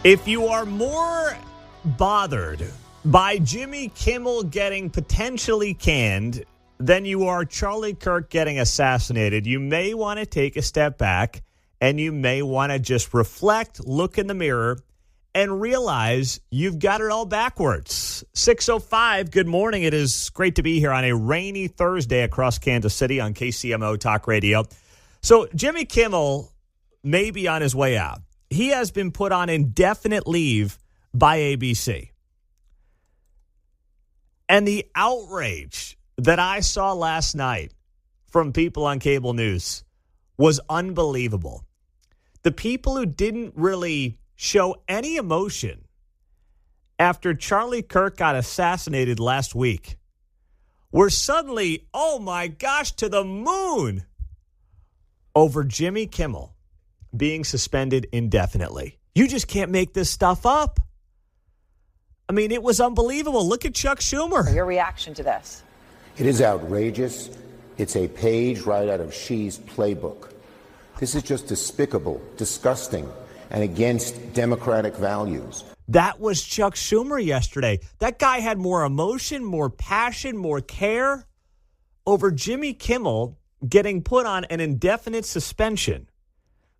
If you are more bothered by Jimmy Kimmel getting potentially canned than you are Charlie Kirk getting assassinated, you may want to take a step back and you may want to just reflect, look in the mirror, and realize you've got it all backwards. 6:05, good morning. It is great to be here on a rainy Thursday across Kansas City on KCMO Talk Radio. So Jimmy Kimmel may be on his way out. He has been put on indefinite leave by ABC. And the outrage that I saw last night from people on cable news was unbelievable. The people who didn't really show any emotion after Charlie Kirk got assassinated last week were suddenly, oh my gosh, to the moon over Jimmy Kimmel being suspended indefinitely. You just can't make this stuff up. I mean, it was unbelievable. Look at Chuck Schumer. Your reaction to this? It is outrageous. It's a page right out of Xi's playbook. This is just despicable, disgusting, and against democratic values. That was Chuck Schumer yesterday. That guy had more emotion, more passion, more care over Jimmy Kimmel getting put on an indefinite suspension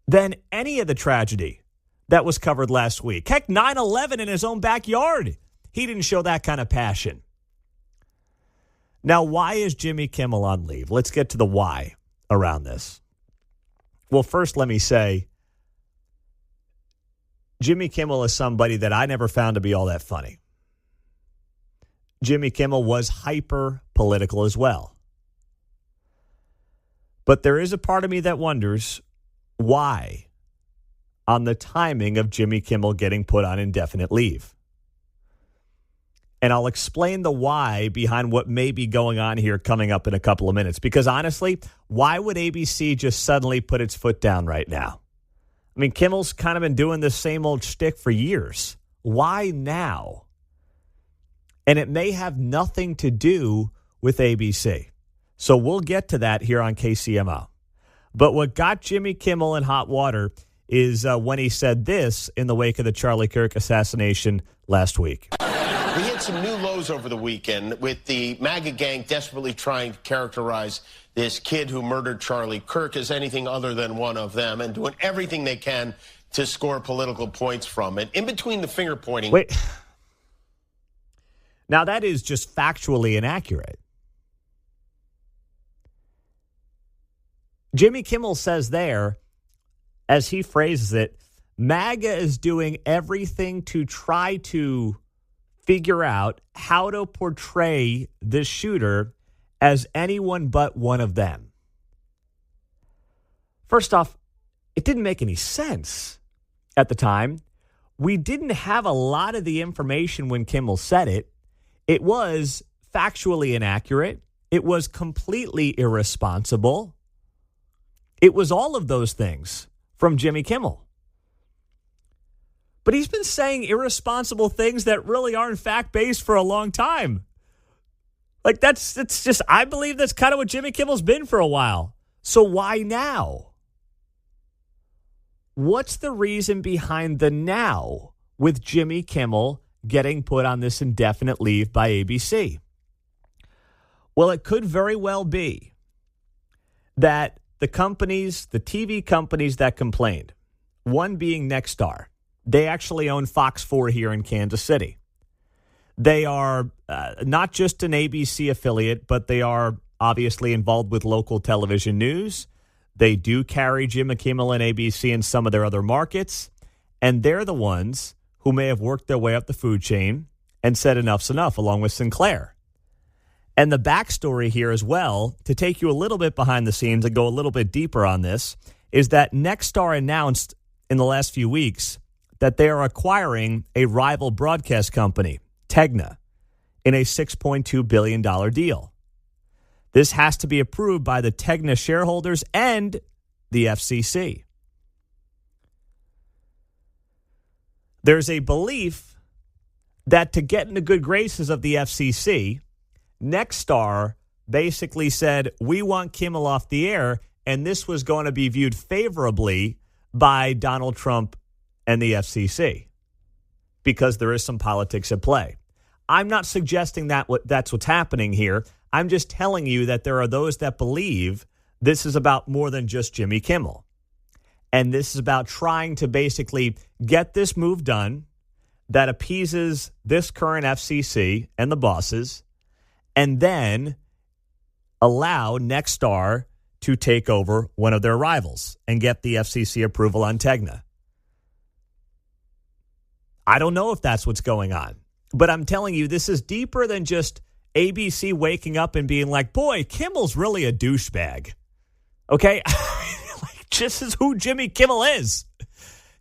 than any of the tragedy that was covered last week. Heck, 9/11 in his own backyard. He didn't show that kind of passion. Now, why is Jimmy Kimmel on leave? Let's get to the why around this. Well, first, let me say, Jimmy Kimmel is somebody that I never found to be all that funny. Jimmy Kimmel was hyper political as well. But there is a part of me that wonders why on the timing of Jimmy Kimmel getting put on indefinite leave. And I'll explain the why behind what may be going on here coming up in a couple of minutes. Because honestly, why would ABC just suddenly put its foot down right now? I mean, Kimmel's kind of been doing this same old shtick for years. Why now? And it may have nothing to do with ABC. So we'll get to that here on KCMO. But what got Jimmy Kimmel in hot water is when he said this in the wake of the Charlie Kirk assassination last week. We hit some new lows over the weekend with the MAGA gang desperately trying to characterize this kid who murdered Charlie Kirk as anything other than one of them and doing everything they can to score political points from it. In between the finger pointing. Wait. Now, that is just factually inaccurate. Jimmy Kimmel says there, as he phrases it, MAGA is doing everything to try to figure out how to portray this shooter as anyone but one of them. First off, it didn't make any sense at the time. We didn't have a lot of the information when Kimmel said it. It was factually inaccurate. It was completely irresponsible. It was all of those things from Jimmy Kimmel. But he's been saying irresponsible things that really aren't fact-based for a long time. Like, that's just, I believe that's kind of what Jimmy Kimmel's been for a while. So why now? What's the reason behind the now with Jimmy Kimmel getting put on this indefinite leave by ABC? Well, it could very well be that the companies, the TV companies that complained, one being Nexstar, they actually own Fox 4 here in Kansas City. They are not just an ABC affiliate, but they are obviously involved with local television news. They do carry Jimmy Kimmel and ABC in some of their other markets. And they're the ones who may have worked their way up the food chain and said enough's enough, along with Sinclair. And the backstory here as well, to take you a little bit behind the scenes and go a little bit deeper on this, is that Nexstar announced in the last few weeks that they are acquiring a rival broadcast company, Tegna, in a $6.2 billion deal. This has to be approved by the Tegna shareholders and the FCC. There's a belief that to get in the good graces of the FCC, Nexstar basically said, we want Kimmel off the air, and this was going to be viewed favorably by Donald Trump and the FCC. because there is some politics at play. I'm not suggesting that's what's happening here. I'm just telling you that there are those that believe this is about more than just Jimmy Kimmel. And this is about trying to basically get this move done that appeases this current FCC and the bosses, and then allow Nexstar to take over one of their rivals and get the FCC approval on Tegna. I don't know if that's what's going on, but I'm telling you, this is deeper than just ABC waking up and being like, boy, Kimmel's really a douchebag. Okay? This is who Jimmy Kimmel is.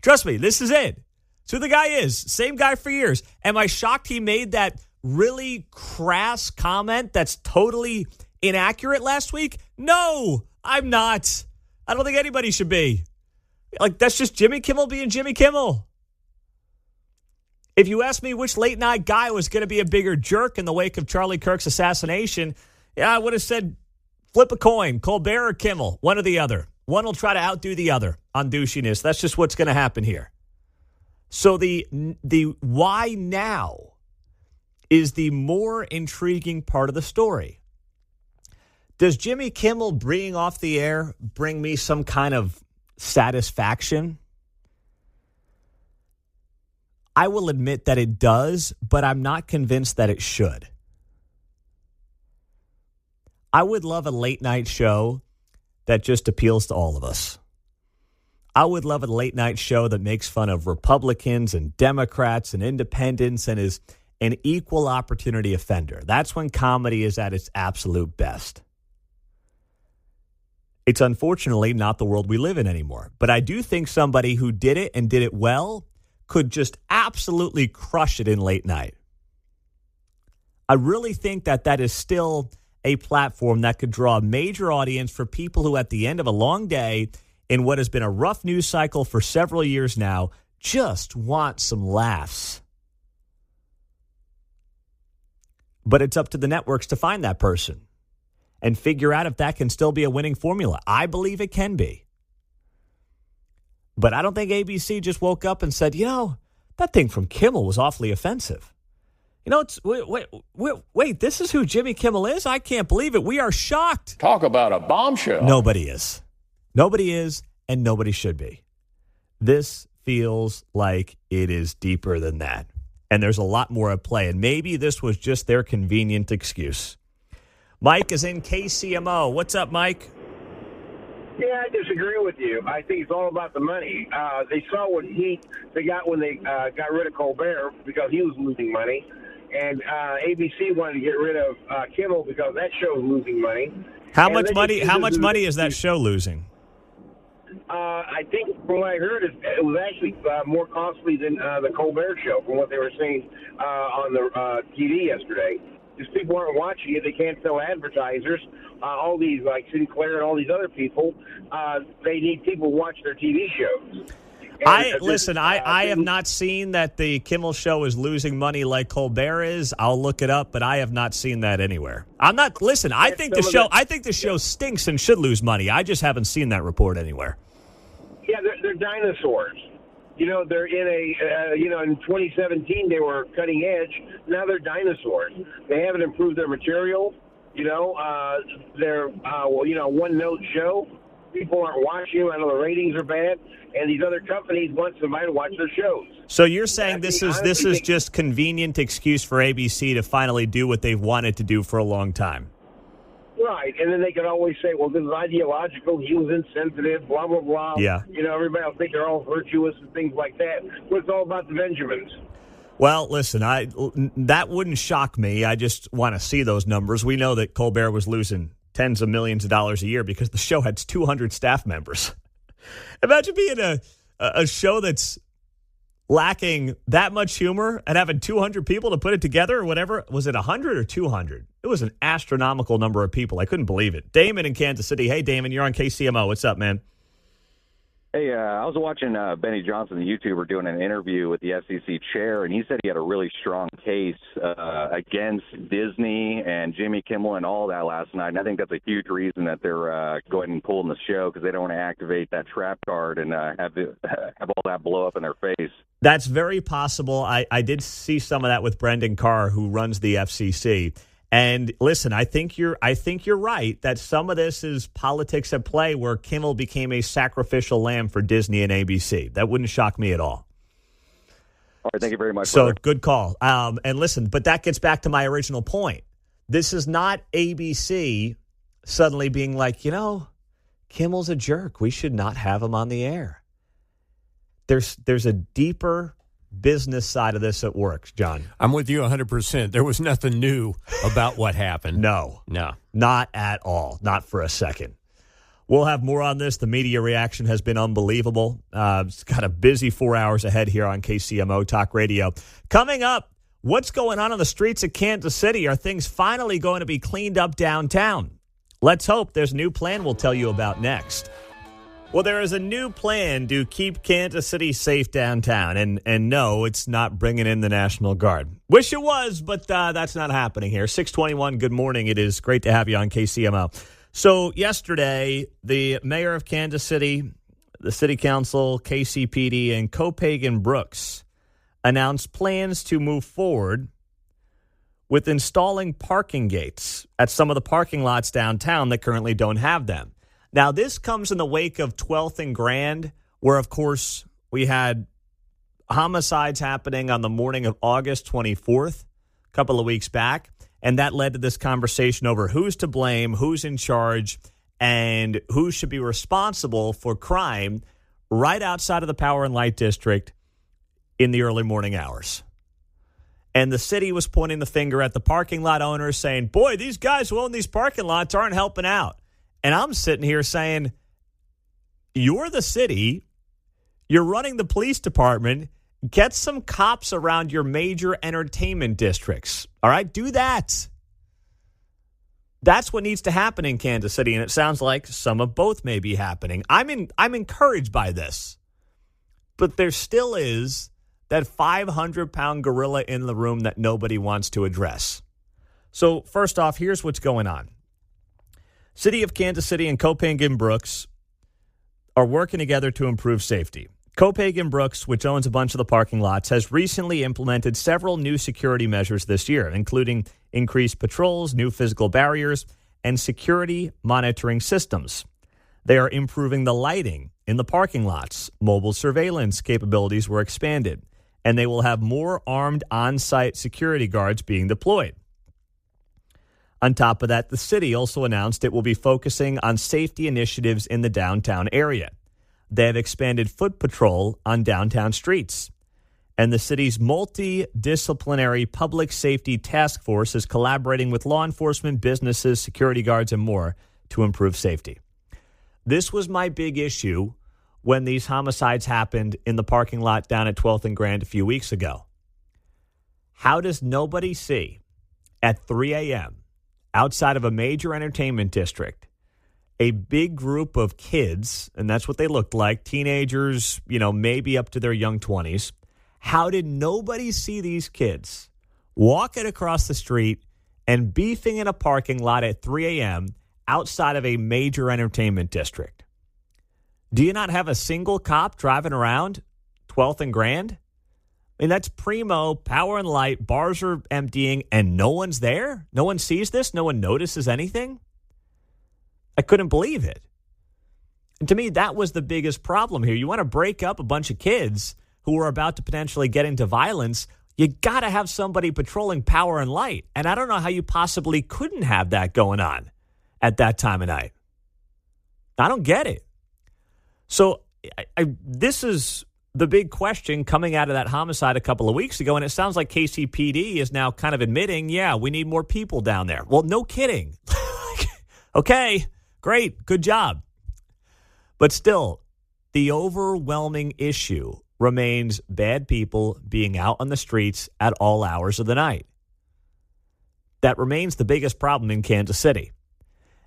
Trust me, this is it. It's who the guy is. Same guy for years. Am I shocked he made that really crass comment that's totally inaccurate last week? No, I'm not. I don't think anybody should be. Like, that's just Jimmy Kimmel being Jimmy Kimmel. If you asked me which late night guy was going to be a bigger jerk in the wake of Charlie Kirk's assassination, yeah, I would have said flip a coin, Colbert or Kimmel, one or the other. One will try to outdo the other on douchiness. That's just what's going to happen here. So the why now is the more intriguing part of the story. Does Jimmy Kimmel being off the air bring me some kind of satisfaction? I will admit that it does, but I'm not convinced that it should. I would love a late night show that just appeals to all of us. I would love a late night show that makes fun of Republicans and Democrats and independents and is an equal opportunity offender. That's when comedy is at its absolute best. It's unfortunately not the world we live in anymore. But I do think somebody who did it and did it well could just absolutely crush it in late night. I really think that is still a platform that could draw a major audience for people who, at the end of a long day, in what has been a rough news cycle for several years now, just want some laughs. But it's up to the networks to find that person and figure out if that can still be a winning formula. I believe it can be. But I don't think ABC just woke up and said, that thing from Kimmel was awfully offensive. Wait, this is who Jimmy Kimmel is? I can't believe it. We are shocked. Talk about a bombshell. Nobody is. Nobody is, and nobody should be. This feels like it is deeper than that. And there's a lot more at play. And maybe this was just their convenient excuse. Mike is in KCMO. What's up, Mike? Yeah, I disagree with you. I think it's all about the money. They saw what heat they got when they got rid of Colbert because he was losing money. And ABC wanted to get rid of Kimmel because that show was losing money. How much money is that show losing? I think from what I heard, it was actually more costly than the Colbert show, from what they were saying on the TV yesterday. Because people aren't watching it, they can't sell advertisers. All these, like Sinclair and all these other people, they need people to watch their TV shows. I have not seen that the Kimmel show is losing money like Colbert is. I'll look it up, but I have not seen that anywhere. I think the show stinks and should lose money. I just haven't seen that report anywhere. Yeah, they're dinosaurs. They're in in 2017 they were cutting edge. Now they're dinosaurs. They haven't improved their material. They're one-note show. People aren't watching them. I know the ratings are bad, and these other companies want somebody to watch their shows. So you're saying this is just convenient excuse for ABC to finally do what they've wanted to do for a long time? Right, and then they can always say, well, this is ideological, he was insensitive, blah, blah, blah. Yeah. Everybody will think they're all virtuous and things like that. But it's all about the Benjamins. Well, listen, that wouldn't shock me. I just want to see those numbers. We know that Colbert was losing tens of millions of dollars a year because the show had 200 staff members. Imagine being a show that's lacking that much humor and having 200 people to put it together or whatever. Was it 100 or 200? It was an astronomical number of people. I couldn't believe it. Damon in Kansas City. Hey, Damon, you're on KCMO. What's up, man? Hey, I was watching Benny Johnson, the YouTuber, doing an interview with the FCC chair, and he said he had a really strong case against Disney and Jimmy Kimmel and all that last night. And I think that's a huge reason that they're going and pulling the show because they don't want to activate that trap card and have all that blow up in their face. That's very possible. I did see some of that with Brendan Carr, who runs the FCC. And listen, I think you're right that some of this is politics at play, where Kimmel became a sacrificial lamb for Disney and ABC. That wouldn't shock me at all. All right, thank you very much. So brother. good call. And listen, but that gets back to my original point. This is not ABC suddenly being like, Kimmel's a jerk. We should not have him on the air. There's a deeper business side of this at work, John. I'm with you 100%. There was nothing new about what happened. No, not at all. Not for a second. We'll have more on this. The media reaction has been unbelievable. It's got a busy 4 hours ahead here on KCMO Talk Radio. Coming up, what's going on the streets of Kansas City? Are things finally going to be cleaned up downtown? Let's hope. There's a new plan we'll tell you about next. Well, there is a new plan to keep Kansas City safe downtown. And no, it's not bringing in the National Guard. Wish it was, but that's not happening here. 621, good morning. It is great to have you on KCMO. So yesterday, the mayor of Kansas City, the city council, KCPD, and Copagan Brooks announced plans to move forward with installing parking gates at some of the parking lots downtown that currently don't have them. Now, this comes in the wake of 12th and Grand, where, of course, we had homicides happening on the morning of August 24th, a couple of weeks back. And that led to this conversation over who's to blame, who's in charge, and who should be responsible for crime right outside of the Power and Light District in the early morning hours. And the city was pointing the finger at the parking lot owners saying, boy, these guys who own these parking lots aren't helping out. And I'm sitting here saying, you're the city, you're running the police department, get some cops around your major entertainment districts. All right, do that. That's what needs to happen in Kansas City, and it sounds like some of both may be happening. I'm encouraged by this, but there still is that 500-pound gorilla in the room that nobody wants to address. So first off, here's what's going on. City of Kansas City and Copagan Brooks are working together to improve safety. Copagan Brooks, which owns a bunch of the parking lots, has recently implemented several new security measures this year, including increased patrols, new physical barriers, and security monitoring systems. They are improving the lighting in the parking lots. Mobile surveillance capabilities were expanded, and they will have more armed on-site security guards being deployed. On top of that, the city also announced it will be focusing on safety initiatives in the downtown area. They have expanded foot patrol on downtown streets. And the city's multidisciplinary public safety task force is collaborating with law enforcement, businesses, security guards, and more to improve safety. This was my big issue when these homicides happened in the parking lot down at 12th and Grand a few weeks ago. How does nobody see at 3 a.m., outside of a major entertainment district, a big group of kids, and that's what they looked like, teenagers, maybe up to their young 20s. How did nobody see these kids walking across the street and beefing in a parking lot at 3 a.m. outside of a major entertainment district? Do you not have a single cop driving around 12th and Grand? I mean, that's primo, Power and Light, bars are emptying, and no one's there? No one sees this? No one notices anything? I couldn't believe it. And to me, that was the biggest problem here. You want to break up a bunch of kids who are about to potentially get into violence, you got to have somebody patrolling Power and Light. And I don't know how you possibly couldn't have that going on at that time of night. I don't get it. So this is the big question coming out of that homicide a couple of weeks ago, and it sounds like KCPD is now kind of admitting, yeah, we need more people down there. Well, no kidding. Okay, great, good job. But still, the overwhelming issue remains bad people being out on the streets at all hours of the night. That remains the biggest problem in Kansas City.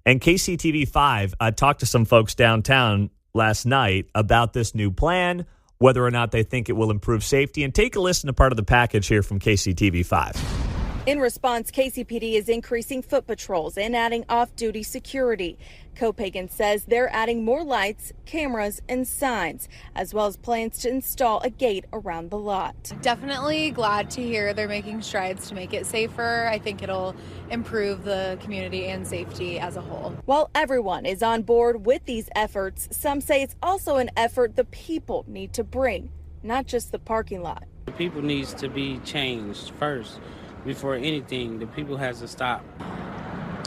And KCTV5 talked to some folks downtown last night about this new plan, whether or not they think it will improve safety. And take a listen to part of the package here from KCTV5. In response, KCPD is increasing foot patrols and adding off-duty security. Copagan says they're adding more lights, cameras, and signs, as well as plans to install a gate around the lot. Definitely glad to hear they're making strides to make it safer. I think it'll improve the community and safety as a whole. While everyone is on board with these efforts, some say it's also an effort the people need to bring, not just the parking lot. The people needs to be changed first. Before anything, the people has to stop.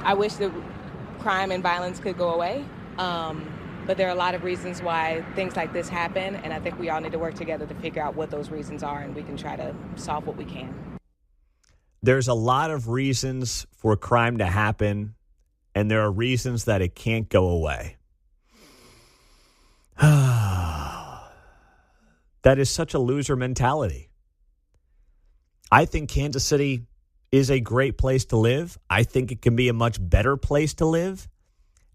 I wish that crime and violence could go away, but there are a lot of reasons why things like this happen, and I think we all need to work together to figure out what those reasons are, and we can try to solve what we can. There's a lot of reasons for crime to happen, and there are reasons that it can't go away. That is such a loser mentality. I think Kansas City is a great place to live. I think it can be a much better place to live.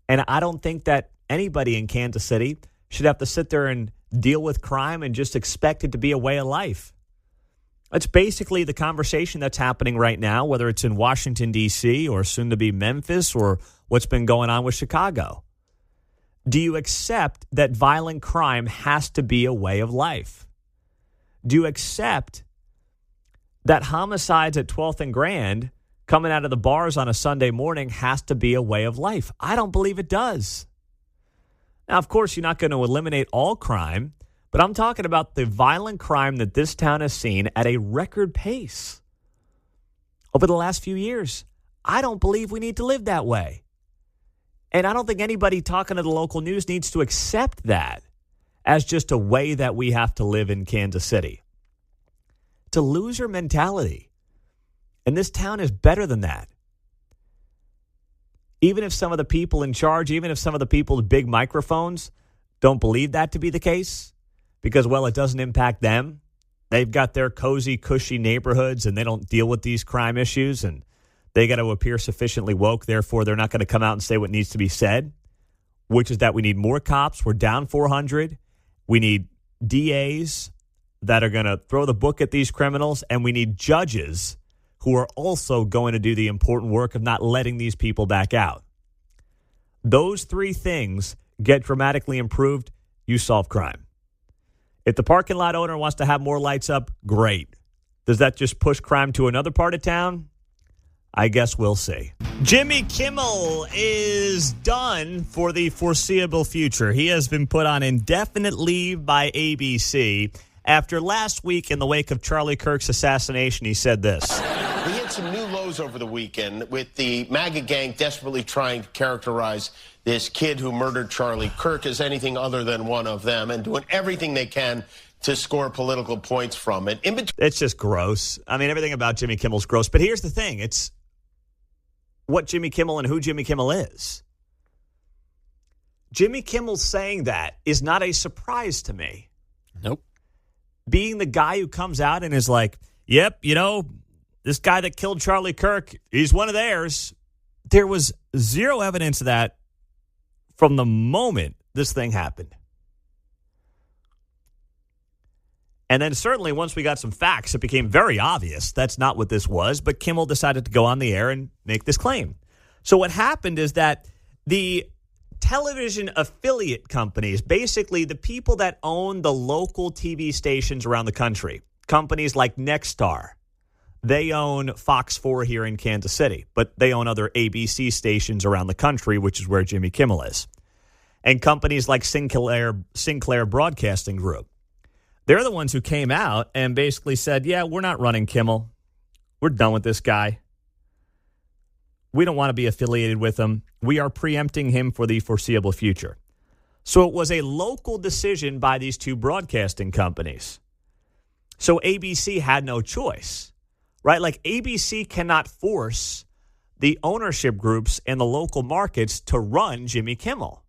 And I don't think that anybody in Kansas City should have to sit there and deal with crime and just expect it to be a way of life. That's basically the conversation that's happening right now, whether it's in Washington, D.C., or soon to be Memphis, or what's been going on with Chicago. Do you accept that violent crime has to be a way of life? Do you accept that homicides at 12th and Grand coming out of the bars on a Sunday morning has to be a way of life? I don't believe it does. Now, of course, you're not going to eliminate all crime, but I'm talking about the violent crime that this town has seen at a record pace over the last few years. I don't believe we need to live that way. And I don't think anybody talking to the local news needs to accept that as just a way that we have to live in Kansas City. It's a loser mentality. And this town is better than that. Even if some of the people in charge, even if some of the people with big microphones don't believe that to be the case, because, well, it doesn't impact them. They've got their cozy, cushy neighborhoods, and they don't deal with these crime issues, and they got to appear sufficiently woke. Therefore, they're not going to come out and say what needs to be said, which is that we need more cops. We're down 400. We need DAs that are going to throw the book at these criminals, and we need judges who are also going to do the important work of not letting these people back out. Those three things get dramatically improved, you solve crime. If the parking lot owner wants to have more lights up, great. Does that just push crime to another part of town? I guess we'll see. Jimmy Kimmel is done for the foreseeable future. He has been put on indefinite leave by ABC. After last week, in the wake of Charlie Kirk's assassination, he said this. We hit some new lows over the weekend with the MAGA gang desperately trying to characterize this kid who murdered Charlie Kirk as anything other than one of them and doing everything they can to score political points from it. It's just gross. I mean, everything about Jimmy Kimmel's gross. But here's the thing. It's what Jimmy Kimmel and who Jimmy Kimmel is. Jimmy Kimmel saying that is not a surprise to me. Nope. Being the guy who comes out and is like, yep, you know, this guy that killed Charlie Kirk, he's one of theirs. There was zero evidence of that from the moment this thing happened. And then certainly once we got some facts, it became very obvious that's not what this was. But Kimmel decided to go on the air and make this claim. So what happened is that the television affiliate companies, basically the people that own the local TV stations around the country, companies like Nexstar, they own Fox 4 here in Kansas City, but they own other ABC stations around the country, which is where Jimmy Kimmel is. And companies like Sinclair Broadcasting Group. They're the ones who came out and basically said, yeah, we're not running Kimmel. We're done with this guy. We don't want to be affiliated with him. We are preempting him for the foreseeable future. So it was a local decision by these two broadcasting companies. So ABC had no choice, right? Like ABC cannot force the ownership groups in the local markets to run Jimmy Kimmel.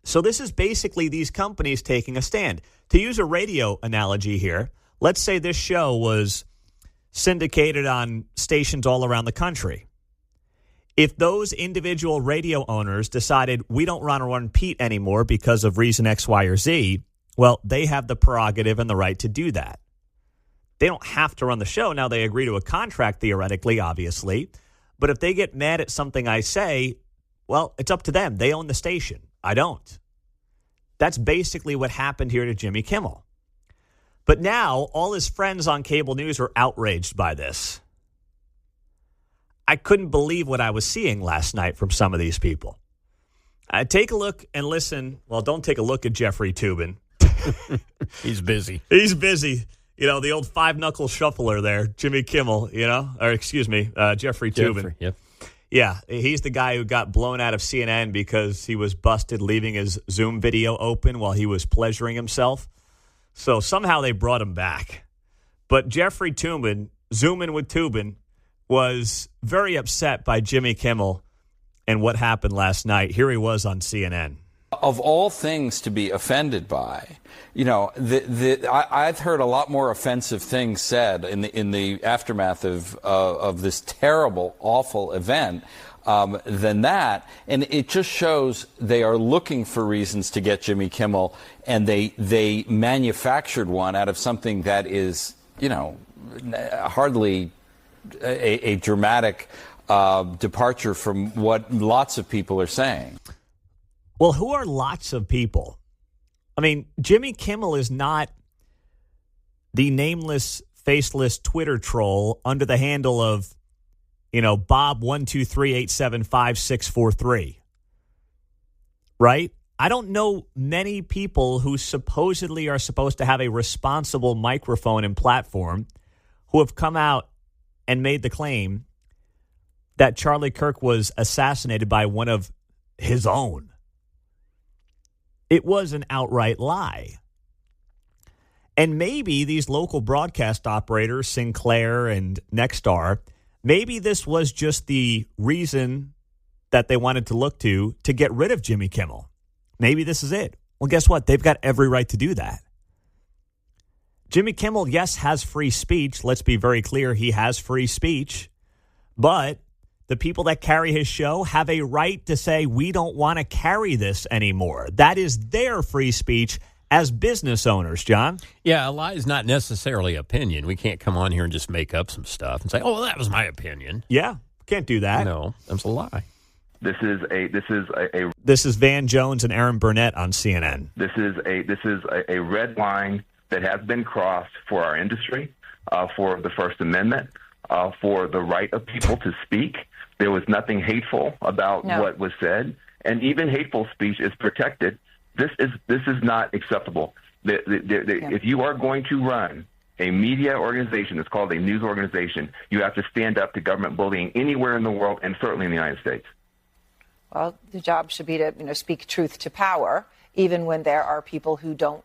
So this is basically these companies taking a stand. To use a radio analogy here, let's say this show was syndicated on stations all around the country. If those individual radio owners decided we don't want to run Pete anymore because of reason X, Y, or Z, well, they have the prerogative and the right to do that. They don't have to run the show. Now, they agree to a contract, theoretically, obviously. But if they get mad at something I say, well, it's up to them. They own the station. I don't. That's basically what happened here to Jimmy Kimmel. But now all his friends on cable news are outraged by this. I couldn't believe what I was seeing last night from some of these people. Take a look and listen. Well, don't take a look at Jeffrey Toobin. He's busy. He's busy. You know, the old five-knuckle shuffler there, Jimmy Kimmel, Jeffrey Toobin. Yep. Yeah, he's the guy who got blown out of CNN because he was busted leaving his Zoom video open while he was pleasuring himself. So somehow they brought him back. But Jeffrey Toobin, Zoomin' with Toobin, was very upset by Jimmy Kimmel and what happened last night. Here he was on CNN. Of all things to be offended by, I've heard a lot more offensive things said in the aftermath of this terrible, awful event than that, and it just shows they are looking for reasons to get Jimmy Kimmel, and they manufactured one out of something that is, hardly a dramatic departure from what lots of people are saying. Well, who are lots of people? I mean, Jimmy Kimmel is not the nameless, faceless Twitter troll under the handle of, Bob 123875643. Right? I don't know many people who supposedly are supposed to have a responsible microphone and platform who have come out and made the claim that Charlie Kirk was assassinated by one of his own. It was an outright lie. And maybe these local broadcast operators, Sinclair and Nexstar, maybe this was just the reason that they wanted to look to get rid of Jimmy Kimmel. Maybe this is it. Well, guess what? They've got every right to do that. Jimmy Kimmel, yes, has free speech. Let's be very clear. He has free speech. But the people that carry his show have a right to say, we don't want to carry this anymore. That is their free speech as business owners, John. Yeah, a lie is not necessarily opinion. We can't come on here and just make up some stuff and say, oh, well, that was my opinion. Yeah, can't do that. No, that's a lie. This is Van Jones and Aaron Burnett on CNN. This is a red line that has been crossed for our industry, for the First Amendment, for the right of people to speak. There was nothing hateful about what was said, and even hateful speech is protected. This is not acceptable. If you are going to run a media organization, it's called a news organization, you have to stand up to government bullying anywhere in the world, and certainly in the United States. Well, the job should be to speak truth to power, even when there are people who don't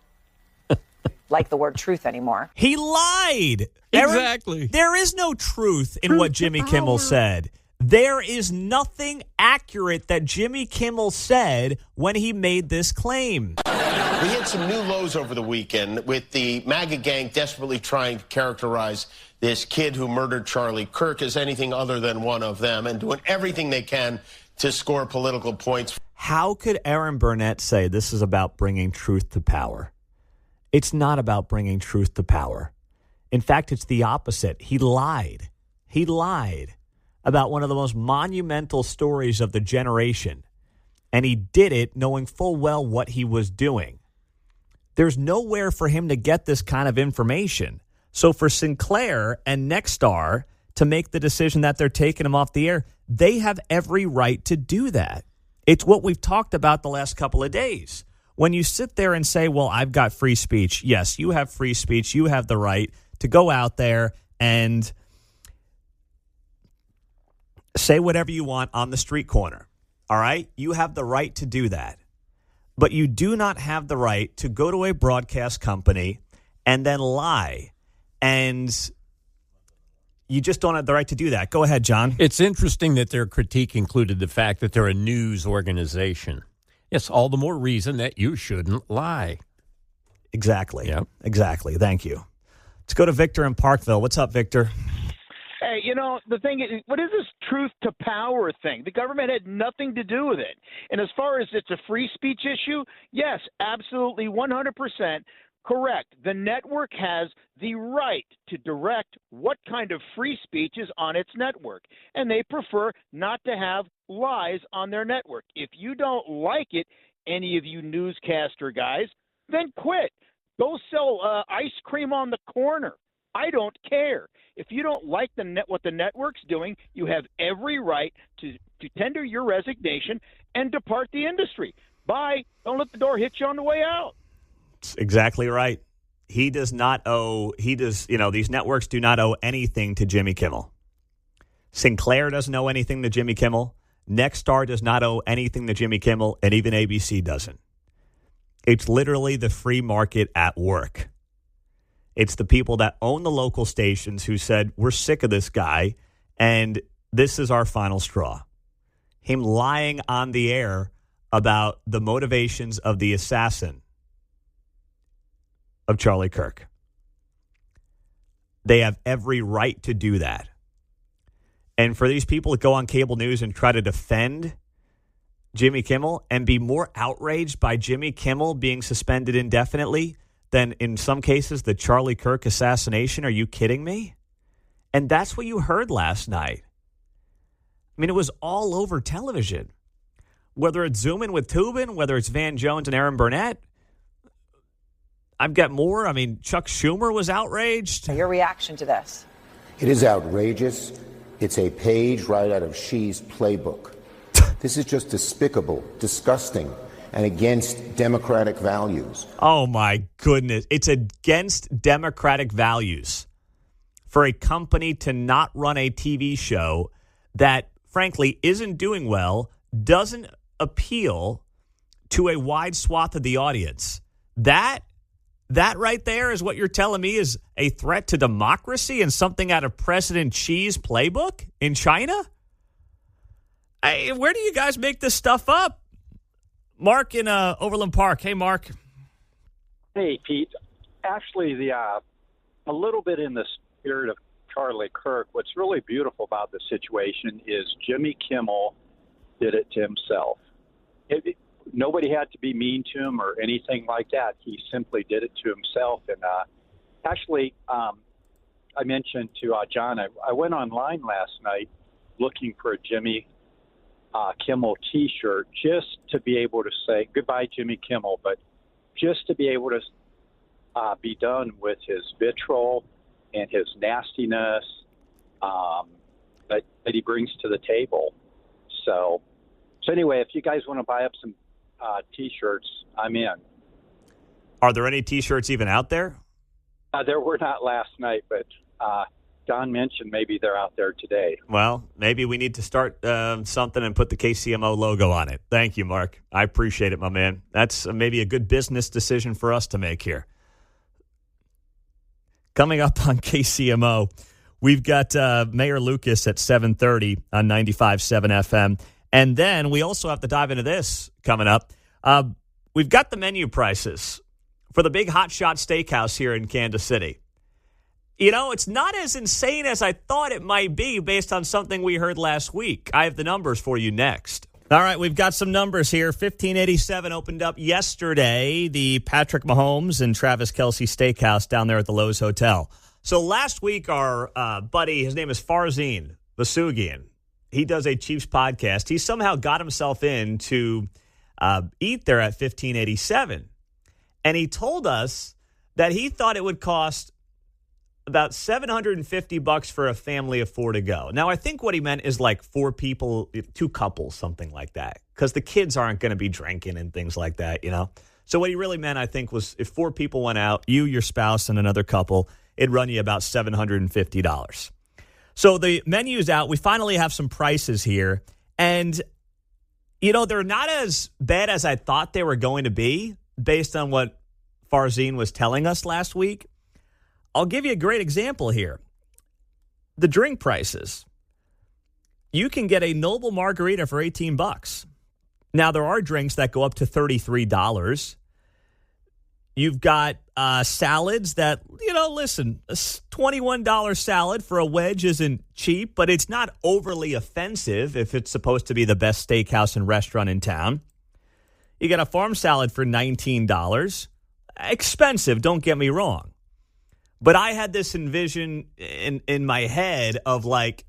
like the word truth anymore. He lied. Exactly. There is no truth in what Jimmy Kimmel said. There is nothing accurate that Jimmy Kimmel said when he made this claim. We hit some new lows over the weekend with the MAGA gang desperately trying to characterize this kid who murdered Charlie Kirk as anything other than one of them and doing everything they can to score political points. How could Aaron Burnett say this is about bringing truth to power? It's not about bringing truth to power. In fact, it's the opposite. He lied. He lied about one of the most monumental stories of the generation. And he did it knowing full well what he was doing. There's nowhere for him to get this kind of information. So for Sinclair and Nexstar to make the decision that they're taking him off the air, they have every right to do that. It's what we've talked about the last couple of days. When you sit there and say, well, I've got free speech. Yes, you have free speech. You have the right to go out there and say whatever you want on the street corner. All right? You have the right to do that. But you do not have the right to go to a broadcast company and then lie. And you just don't have the right to do that. Go ahead, John. It's interesting that their critique included the fact that they're a news organization. Yes, all the more reason that you shouldn't lie. Exactly. Yep. Exactly. Thank you. Let's go to Victor in Parkville. What's up, Victor? Hey, the thing is, what is this truth to power thing? The government had nothing to do with it. And as far as it's a free speech issue, yes, absolutely 100%. Correct. The network has the right to direct what kind of free speech is on its network, and they prefer not to have lies on their network. If you don't like it, any of you newscaster guys, then quit. Go sell ice cream on the corner. I don't care. If you don't like what the network's doing, you have every right to tender your resignation and depart the industry. Bye. Don't let the door hit you on the way out. That's exactly right. These networks do not owe anything to Jimmy Kimmel. Sinclair doesn't owe anything to Jimmy Kimmel. Nexstar does not owe anything to Jimmy Kimmel, and even ABC doesn't. It's literally the free market at work. It's the people that own the local stations who said, we're sick of this guy, and this is our final straw. Him lying on the air about the motivations of the assassin of Charlie Kirk. They have every right to do that. And for these people to go on cable news and try to defend Jimmy Kimmel and be more outraged by Jimmy Kimmel being suspended indefinitely than, in some cases, the Charlie Kirk assassination. Are you kidding me? And that's what you heard last night. I mean, it was all over television. Whether it's Zoom In with Tubin, whether it's Van Jones and Aaron Burnett, I've got more. I mean, Chuck Schumer was outraged. Your reaction to this? It is outrageous. It's a page right out of Xi's playbook. This is just despicable, disgusting, and against democratic values. Oh, my goodness. It's against democratic values for a company to not run a TV show that, frankly, isn't doing well, doesn't appeal to a wide swath of the audience. That right there is what you're telling me is a threat to democracy and something out of President Xi's playbook in China? Where do you guys make this stuff up? Mark in Overland Park. Hey, Mark. Hey, Pete. Actually, a little bit in the spirit of Charlie Kirk, what's really beautiful about the situation is Jimmy Kimmel did it to himself. Nobody had to be mean to him or anything like that. He simply did it to himself. And actually, I mentioned to John, I went online last night looking for a Jimmy Kimmel T-shirt just to be able to say goodbye, Jimmy Kimmel, but just to be able to be done with his vitriol and his nastiness that he brings to the table. So anyway, if you guys want to buy up some T-shirts, I'm in. Are there any T-shirts even out there? There were not last night, but Don mentioned maybe they're out there today. Well, maybe we need to start something and put the KCMO logo on it. Thank you, Mark. I appreciate it, my man. That's maybe a good business decision for us to make here. Coming up on KCMO, we've got Mayor Lucas at 7:30 on 95.7 FM. And then we also have to dive into this coming up. We've got the menu prices for the big hotshot steakhouse here in Kansas City. You know, it's not as insane as I thought it might be based on something we heard last week. I have the numbers for you next. All right, we've got some numbers here. 1587 opened up yesterday, the Patrick Mahomes and Travis Kelce Steakhouse down there at the Lowe's Hotel. So last week, our buddy, his name is Farzin Vasugian. He does a Chiefs podcast. He somehow got himself in to eat there at 1587. And he told us that he thought it would cost about $750 for a family of four to go. Now, I think what he meant is like four people, two couples, something like that, because the kids aren't going to be drinking and things like that, you know? So what he really meant, I think, was if four people went out, you, your spouse, and another couple, it'd run you about $750. So the menu's out. We finally have some prices here. And, you know, they're not as bad as I thought they were going to be based on what Farzin was telling us last week. I'll give you a great example here. The drink prices. You can get a Noble Margarita for $18. Now, there are drinks that go up to $33. You've got salads that, you know, listen, a $21 salad for a wedge isn't cheap, but it's not overly offensive if it's supposed to be the best steakhouse and restaurant in town. You got a farm salad for $19. Expensive, don't get me wrong. But I had this envision in my head of like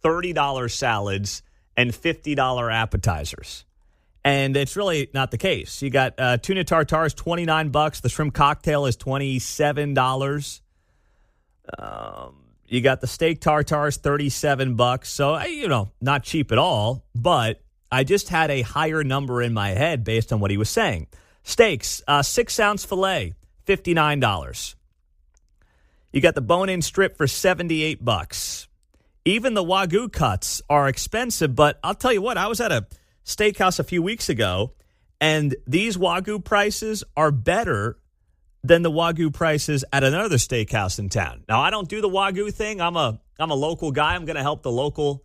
$30 salads and $50 appetizers. And it's really not the case. You got tuna tartare is $29. The shrimp cocktail is $27. You got the steak tartare is $37. So, not cheap at all. But I just had a higher number in my head based on what he was saying. Steaks, 6-ounce filet, $59. You got the bone-in strip for $78. Even the Wagyu cuts are expensive, but I'll tell you what, I was at a steakhouse a few weeks ago, and these Wagyu prices are better than the Wagyu prices at another steakhouse in town. Now, I don't do the Wagyu thing. I'm a local guy. I'm going to help the local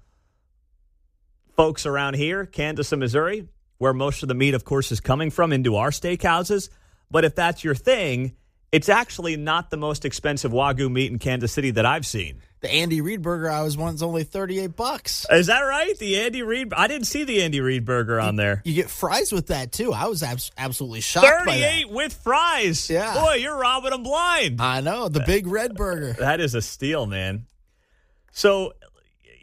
folks around here, Kansas and Missouri, where most of the meat, of course, is coming from, into our steakhouses. But if that's your thing, it's actually not the most expensive Wagyu meat in Kansas City that I've seen. The Andy Reid burger I was once only $38. Is that right? The Andy Reid? I didn't see the Andy Reid burger on there. You get fries with that, too. I was absolutely shocked by that. 38 with fries. Yeah. Boy, you're robbing them blind. I know. The big red burger. That is a steal, man. So,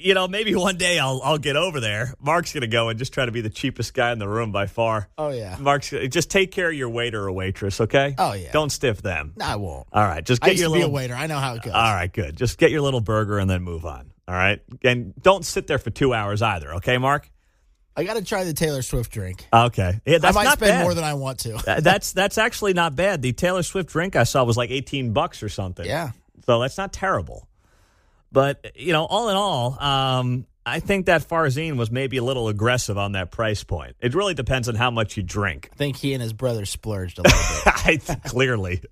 maybe one day I'll get over there. Mark's going to go and just try to be the cheapest guy in the room by far. Oh, yeah. Mark's just take care of your waiter or waitress, okay? Oh, yeah. Don't stiff them. No, I won't. All right. Just I get used your to little be a waiter. I know how it goes. All right, good. Just get your little burger and then move on. All right? And don't sit there for 2 hours either, okay, Mark? I got to try the Taylor Swift drink. Okay. Yeah, that's I might not spend bad. more than I want to. That's actually not bad. The Taylor Swift drink I saw was like $18 or something. Yeah. So that's not terrible. But, all in all, I think that Farzine was maybe a little aggressive on that price point. It really depends on how much you drink. I think he and his brother splurged a little bit. Clearly.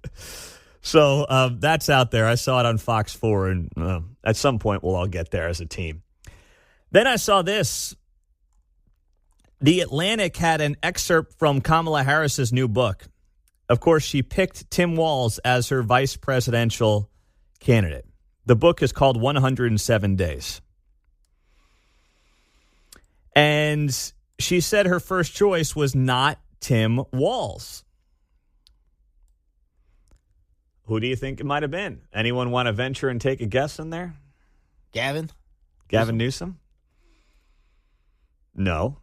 So that's out there. I saw it on Fox 4, and at some point we'll all get there as a team. Then I saw this. The Atlantic had an excerpt from Kamala Harris's new book. Of course, she picked Tim Walz as her vice presidential candidate. The book is called 107 Days. And she said her first choice was not Tim Walz. Who do you think it might have been? Anyone want to venture and take a guess in there? Gavin Newsom? No.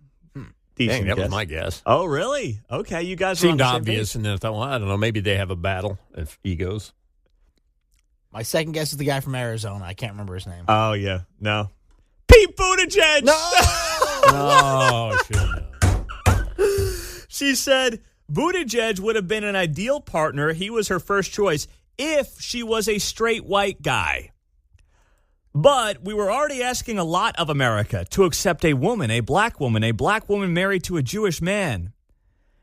Dang, that was my guess. Oh, really? Okay, you guys seemed were on the obvious, same page. and then I thought, well, I don't know, maybe they have a battle of egos. My second guess is the guy from Arizona. I can't remember his name. Oh, yeah. No. Pete Buttigieg! No! Oh, shit. She said Buttigieg would have been an ideal partner. He was her first choice if she was a straight white guy. But we were already asking a lot of America to accept a black woman married to a Jewish man.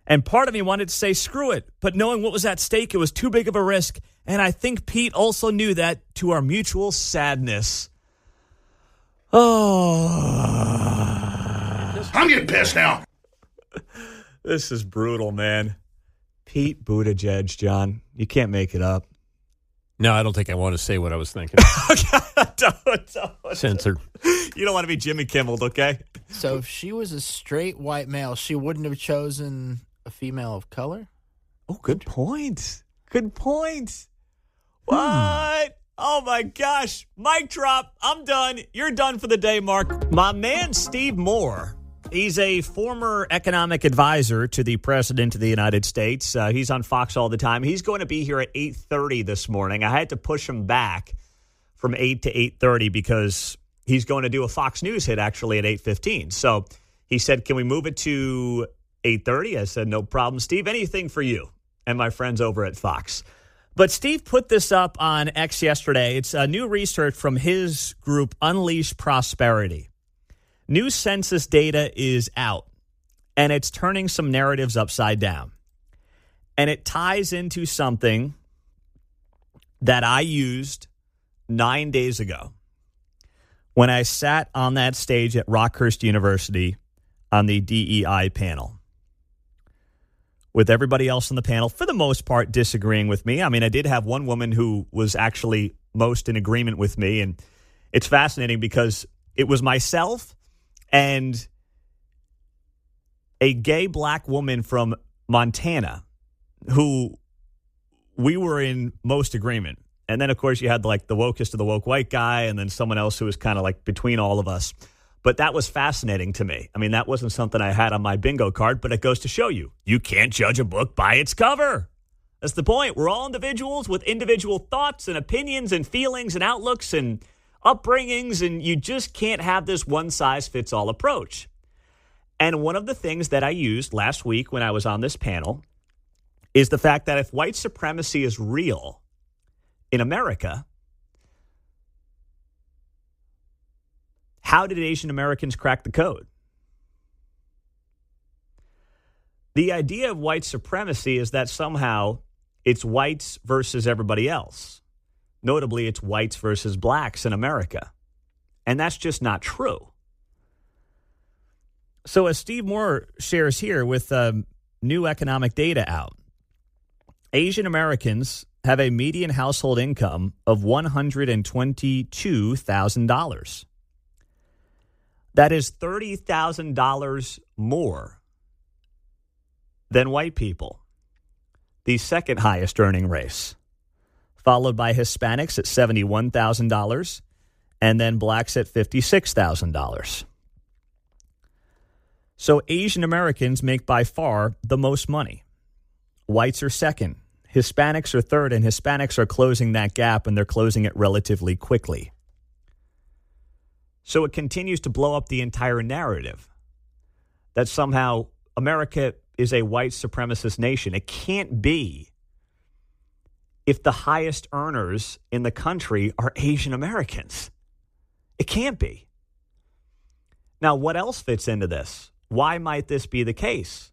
And part of me wanted to say, screw it. But knowing what was at stake, it was too big of a risk. And I think Pete also knew that, to our mutual sadness. Oh. I'm getting pissed now. This is brutal, man. Pete Buttigieg, John. You can't make it up. No, I don't think I want to say what I was thinking. don't. Censored. You don't want to be Jimmy Kimmel, okay? So if she was a straight white male, she wouldn't have chosen a female of color? Oh, good point. Good point. What? Oh, my gosh. Mic drop. I'm done. You're done for the day, Mark. My man, Steve Moore. He's a former economic advisor to the President of the United States. He's on Fox all the time. He's going to be here at 8:30 this morning. I had to push him back from 8 to 8:30 because he's going to do a Fox News hit actually at 8:15. So he said, can we move it to 8:30? I said, no problem, Steve. Anything for you and my friends over at Fox. But Steve put this up on X yesterday. It's new research from his group, Unleash Prosperity. New census data is out, and it's turning some narratives upside down. And it ties into something that I used 9 days ago when I sat on that stage at Rockhurst University on the DEI panel, with everybody else on the panel, for the most part, disagreeing with me. I mean, I did have one woman who was actually most in agreement with me, and it's fascinating because it was myself and a gay black woman from Montana who we were in most agreement. And then, of course, you had like the wokest of the woke white guy and then someone else who was kind of like between all of us. But that was fascinating to me. I mean, that wasn't something I had on my bingo card, but it goes to show you can't judge a book by its cover. That's the point. We're all individuals with individual thoughts and opinions and feelings and outlooks and upbringings, and you just can't have this one-size-fits-all approach. And one of the things that I used last week when I was on this panel is the fact that if white supremacy is real in America, how did Asian Americans crack the code? The idea of white supremacy is that somehow it's whites versus everybody else. Notably, it's whites versus blacks in America. And that's just not true. So as Steve Moore shares here with new economic data out, Asian Americans have a median household income of $122,000. That is $30,000 more than white people, the second highest earning race, followed by Hispanics at $71,000 and then blacks at $56,000. So Asian Americans make by far the most money. Whites are second. Hispanics are third, and Hispanics are closing that gap, and they're closing it relatively quickly. So it continues to blow up the entire narrative that somehow America is a white supremacist nation. It can't be if the highest earners in the country are Asian Americans. It can't be. Now, what else fits into this? Why might this be the case?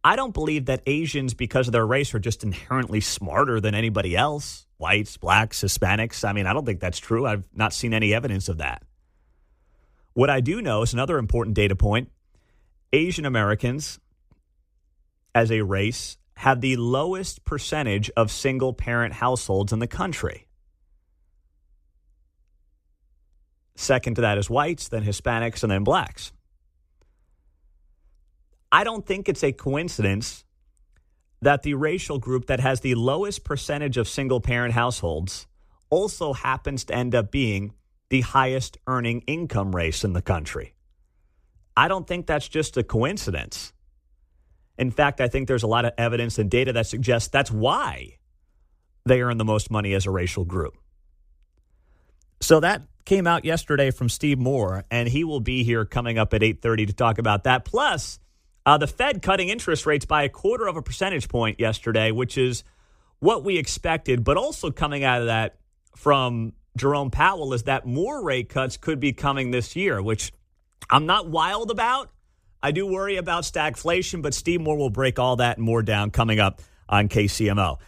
I don't believe that Asians, because of their race, are just inherently smarter than anybody else. Whites, blacks, Hispanics. I mean, I don't think that's true. I've not seen any evidence of that. What I do know is another important data point. Asian Americans, as a race, have the lowest percentage of single-parent households in the country. Second to that is whites, then Hispanics, and then blacks. I don't think it's a coincidence that the racial group that has the lowest percentage of single-parent households also happens to end up being the highest earning income race in the country. I don't think that's just a coincidence. In fact, I think there's a lot of evidence and data that suggests that's why they earn the most money as a racial group. So that came out yesterday from Steve Moore, and he will be here coming up at 8:30 to talk about that. Plus, the Fed cutting interest rates by 1/4 percentage point yesterday, which is what we expected, but also coming out of that from Jerome Powell is that more rate cuts could be coming this year, which I'm not wild about. I do worry about stagflation, but Steve Moore will break all that and more down coming up on KCMO.